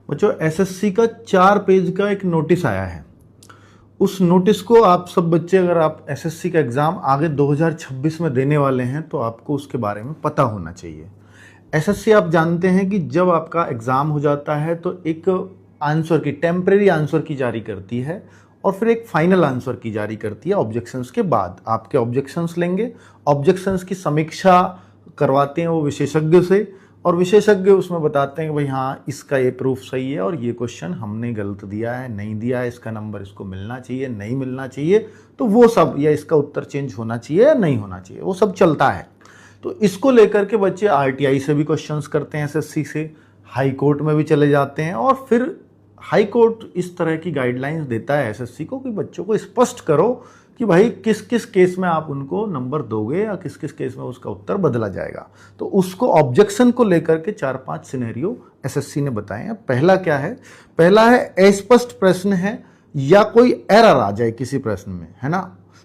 बच्चों एसएससी का 4 पेज का एक नोटिस आया है। उस नोटिस को आप सब बच्चे, अगर आप एसएससी का एग्ज़ाम आगे 2026 में देने वाले हैं तो आपको उसके बारे में पता होना चाहिए। एसएससी आप जानते हैं कि जब आपका एग्ज़ाम हो जाता है तो एक आंसर की, टेम्परेरी आंसर की जारी करती है और फिर एक फाइनल आंसर की जारी करती है। ऑब्जेक्शंस के बाद आपके ऑब्जेक्शंस लेंगे, ऑब्जेक्शंस की समीक्षा करवाते हैं वो विशेषज्ञ से, और विशेषज्ञ उसमें बताते हैं कि भाई हाँ इसका ये प्रूफ सही है और ये क्वेश्चन हमने गलत दिया है, नहीं दिया है, इसका नंबर इसको मिलना चाहिए, नहीं मिलना चाहिए, तो वो सब, या इसका उत्तर चेंज होना चाहिए या नहीं होना चाहिए, वो सब चलता है। तो इसको लेकर के बच्चे आरटीआई से भी क्वेश्चंस करते हैं, एसएससी से, हाई कोर्ट में भी चले जाते हैं, और फिर हाई कोर्ट इस तरह की गाइडलाइंस देता है एसएससी को कि बच्चों को स्पष्ट करो कि भाई किस किस केस में आप उनको नंबर दोगे या किस किस केस में उसका उत्तर बदला जाएगा। तो उसको ऑब्जेक्शन को लेकर के 4-5 सिनेरियो एसएससी ने बताए हैं। पहला क्या है? पहला है अस्पष्ट प्रश्न है या कोई एरर आ जाए किसी प्रश्न में, है ना,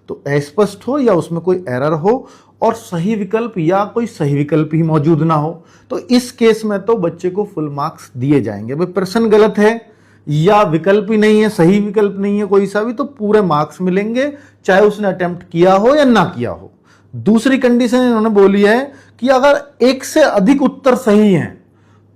तो अस्पष्ट हो या उसमें कोई एरर हो और सही विकल्प या कोई सही विकल्प ही मौजूद ना हो, तो इस केस में तो बच्चे को फुल मार्क्स दिए जाएंगे। भाई प्रश्न गलत है या विकल्प ही नहीं है, सही विकल्प नहीं है कोई सा भी, तो पूरे मार्क्स मिलेंगे, चाहे उसने अटेम्प्ट किया हो या ना किया हो। दूसरी कंडीशन इन्होंने बोली है कि अगर एक से अधिक उत्तर सही हैं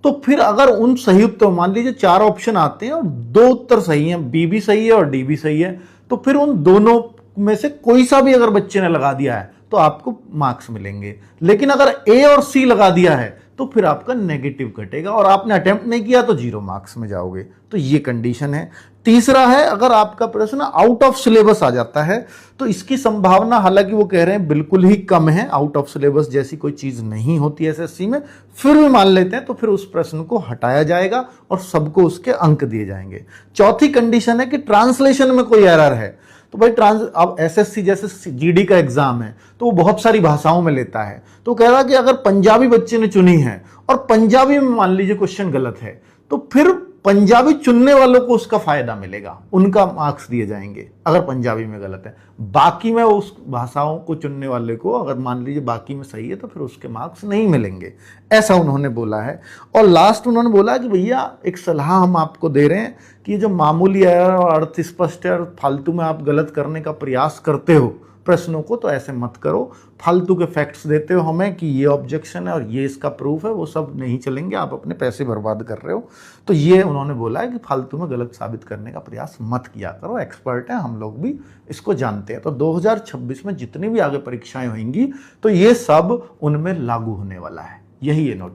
तो फिर अगर उन सही उत्तर, मान लीजिए 4 ऑप्शन आते हैं और 2 उत्तर सही हैं, बी भी सही है और डी भी सही है, तो फिर उन दोनों में से कोई सा भी अगर बच्चे ने लगा दिया है तो आपको मार्क्स मिलेंगे। लेकिन अगर ए और सी लगा दिया है तो फिर आपका नेगेटिव कटेगा और आपने अटेम्प्ट नहीं किया तो 0 मार्क्स में जाओगे। तो ये कंडीशन है। तीसरा है, अगर आपका प्रश्न आउट ऑफ सिलेबस आ जाता है तो इसकी संभावना, हालांकि वो कह रहे हैं बिल्कुल ही कम है, आउट ऑफ सिलेबस जैसी कोई चीज नहीं होती है एसएससी में, फिर भी मान लेते हैं तो फिर उस प्रश्न को हटाया जाएगा और सबको उसके अंक दिए जाएंगे। चौथी कंडीशन है कि ट्रांसलेशन में कोई एरर है तो भाई अब एसएससी जैसे जीडी का एग्जाम है तो वो बहुत सारी भाषाओं में लेता है, तो कह रहा कि अगर पंजाबी बच्चे ने चुनी है और पंजाबी में मान लीजिए क्वेश्चन गलत है तो फिर पंजाबी चुनने वालों को उसका फायदा मिलेगा, उनका मार्क्स दिए जाएंगे अगर पंजाबी में गलत है। बाकी में उस भाषाओं को चुनने वाले को अगर मान लीजिए बाकी में सही है तो फिर उसके मार्क्स नहीं मिलेंगे, ऐसा उन्होंने बोला है। और लास्ट उन्होंने बोला कि भैया एक सलाह हम आपको दे रहे हैं कि ये जो मामूली एरर और अर्थ स्पष्ट है और फालतू में आप गलत करने का प्रयास करते हो प्रश्नों को, तो ऐसे मत करो। फालतू के फैक्ट्स देते हो हमें कि ये ऑब्जेक्शन है और ये इसका प्रूफ है, वो सब नहीं चलेंगे, आप अपने पैसे बर्बाद कर रहे हो। तो ये उन्होंने बोला है कि फालतू में गलत साबित करने का प्रयास मत किया करो, एक्सपर्ट हैं हम लोग भी इसको जानते हैं। तो 2026 में जितनी भी आगे परीक्षाएं होंगी तो ये सब उनमें लागू होने वाला है, यही ये नोटिस।